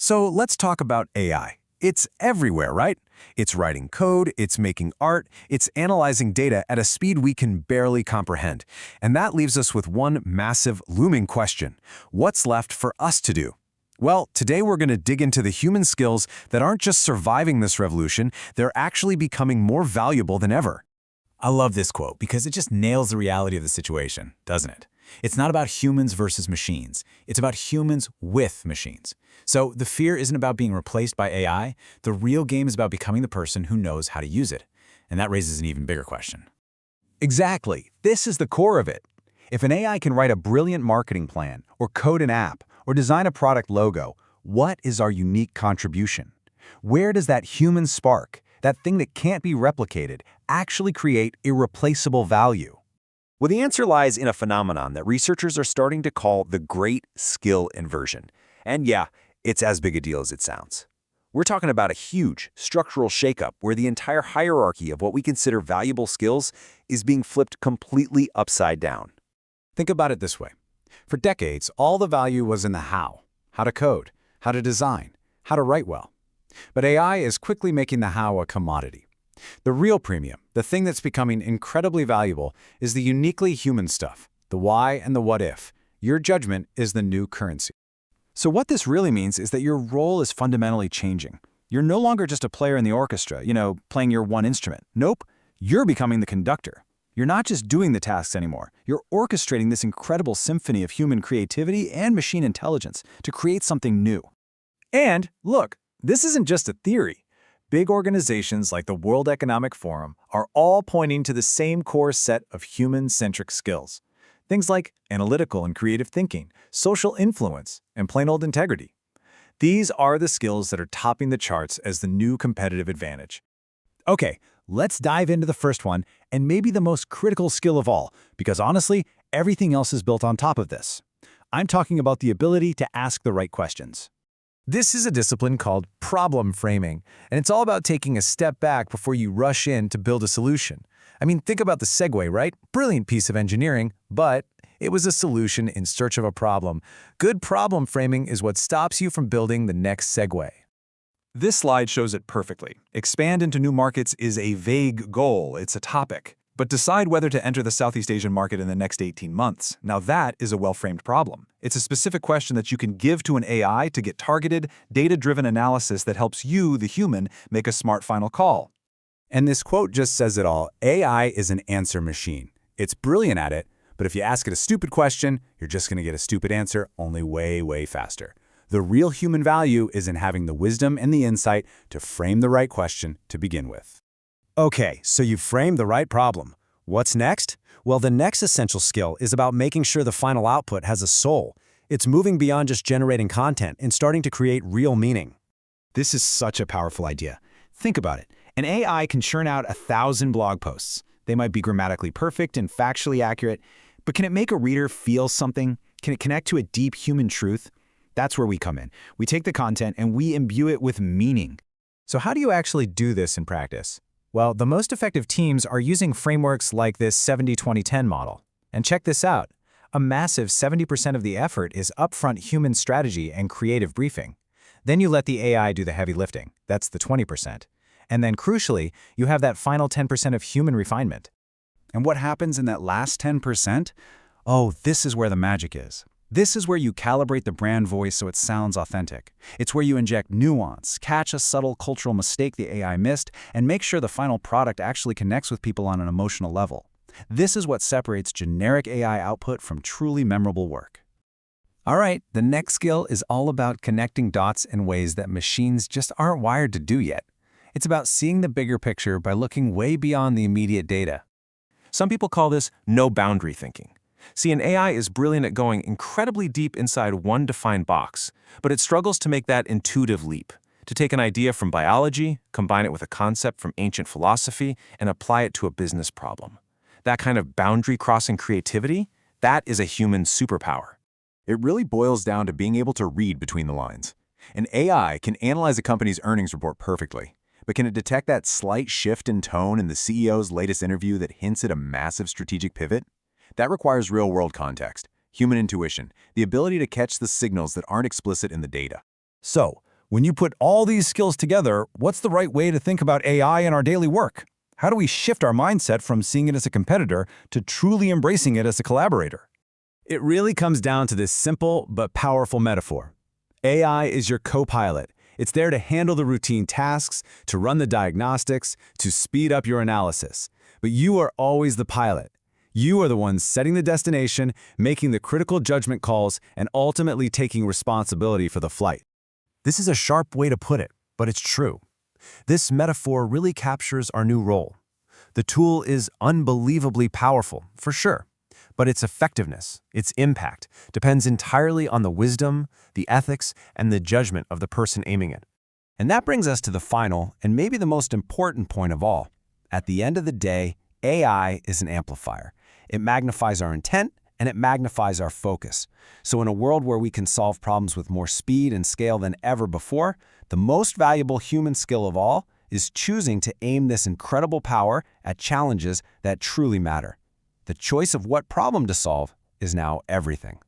So let's talk about AI. It's everywhere, right? It's writing code, it's making art, it's analyzing data at a speed we can barely comprehend. And that leaves us with one massive, looming question. What's left for us to do? Well, today we're going to dig into the human skills that aren't just surviving this revolution, they're actually becoming more valuable than ever. I love this quote because it just nails the reality of the situation, doesn't it? It's not about humans versus machines. It's about humans with machines. So the fear isn't about being replaced by AI. The real game is about becoming the person who knows how to use it. And that raises an even bigger question. Exactly. This is the core of it. If an AI can write a brilliant marketing plan, or code an app, or design a product logo, what is our unique contribution? Where does that human spark, that thing that can't be replicated, actually create irreplaceable value? Well, the answer lies in a phenomenon that researchers are starting to call the Great Skill Inversion. And yeah, it's as big a deal as it sounds. We're talking about a huge structural shakeup where the entire hierarchy of what we consider valuable skills is being flipped completely upside down. Think about it this way. For decades, all the value was in the how to code, how to design, how to write well. But AI is quickly making the how a commodity. The real premium, the thing that's becoming incredibly valuable, is the uniquely human stuff, the why and the what if. Your judgment is the new currency. So what this really means is that your role is fundamentally changing. You're no longer just a player in the orchestra, playing your one instrument. Nope, you're becoming the conductor. You're not just doing the tasks anymore. You're orchestrating this incredible symphony of human creativity and machine intelligence to create something new. And look, this isn't just a theory. Big organizations like the World Economic Forum are all pointing to the same core set of human-centric skills. Things like analytical and creative thinking, social influence, and plain old integrity. These are the skills that are topping the charts as the new competitive advantage. Okay, let's dive into the first one, and maybe the most critical skill of all, because honestly, everything else is built on top of this. I'm talking about the ability to ask the right questions. This is a discipline called problem framing, and it's all about taking a step back before you rush in to build a solution. I mean, think about the Segway, right? Brilliant piece of engineering, but it was a solution in search of a problem. Good problem framing is what stops you from building the next Segway. This slide shows it perfectly. Expand into new markets is a vague goal, it's a topic. But decide whether to enter the Southeast Asian market in the next 18 months. Now that is a well-framed problem. It's a specific question that you can give to an AI to get targeted, data-driven analysis that helps you, the human, make a smart final call. And this quote just says it all. AI is an answer machine. It's brilliant at it, but if you ask it a stupid question, you're just going to get a stupid answer, only way, way faster. The real human value is in having the wisdom and the insight to frame the right question to begin with. Okay, so you've framed the right problem. What's next? Well, the next essential skill is about making sure the final output has a soul. It's moving beyond just generating content and starting to create real meaning. This is such a powerful idea. Think about it. An AI can churn out 1,000 blog posts. They might be grammatically perfect and factually accurate, but can it make a reader feel something? Can it connect to a deep human truth? That's where we come in. We take the content and we imbue it with meaning. So how do you actually do this in practice? Well, the most effective teams are using frameworks like this 70-20-10 model. And check this out. A massive 70% of the effort is upfront human strategy and creative briefing. Then you let the AI do the heavy lifting. That's the 20%. And then crucially, you have that final 10% of human refinement. And what happens in that last 10%? Oh, this is where the magic is. This is where you calibrate the brand voice so it sounds authentic. It's where you inject nuance, catch a subtle cultural mistake the AI missed, and make sure the final product actually connects with people on an emotional level. This is what separates generic AI output from truly memorable work. All right, the next skill is all about connecting dots in ways that machines just aren't wired to do yet. It's about seeing the bigger picture by looking way beyond the immediate data. Some people call this no-boundary thinking. See, an AI is brilliant at going incredibly deep inside one defined box, but it struggles to make that intuitive leap, to take an idea from biology, combine it with a concept from ancient philosophy, and apply it to a business problem. That kind of boundary-crossing creativity, that is a human superpower. It really boils down to being able to read between the lines. An AI can analyze a company's earnings report perfectly, but can it detect that slight shift in tone in the CEO's latest interview that hints at a massive strategic pivot? That requires real-world context, human intuition, the ability to catch the signals that aren't explicit in the data. So, When you put all these skills together, what's the right way to think about AI in our daily work? How do we shift our mindset from seeing it as a competitor to truly embracing it as a collaborator? It really comes down to this simple but powerful metaphor. AI is your co-pilot. It's there to handle the routine tasks, to run the diagnostics, to speed up your analysis. But you are always the pilot. You are the one setting the destination, making the critical judgment calls, and ultimately taking responsibility for the flight. This is a sharp way to put it, but it's true. This metaphor really captures our new role. The tool is unbelievably powerful, for sure, but its effectiveness, its impact, depends entirely on the wisdom, the ethics, and the judgment of the person aiming it. And that brings us to the final and maybe the most important point of all. At the end of the day, AI is an amplifier. It magnifies our intent and it magnifies our focus. So in a world where we can solve problems with more speed and scale than ever before, the most valuable human skill of all is choosing to aim this incredible power at challenges that truly matter. The choice of what problem to solve is now everything.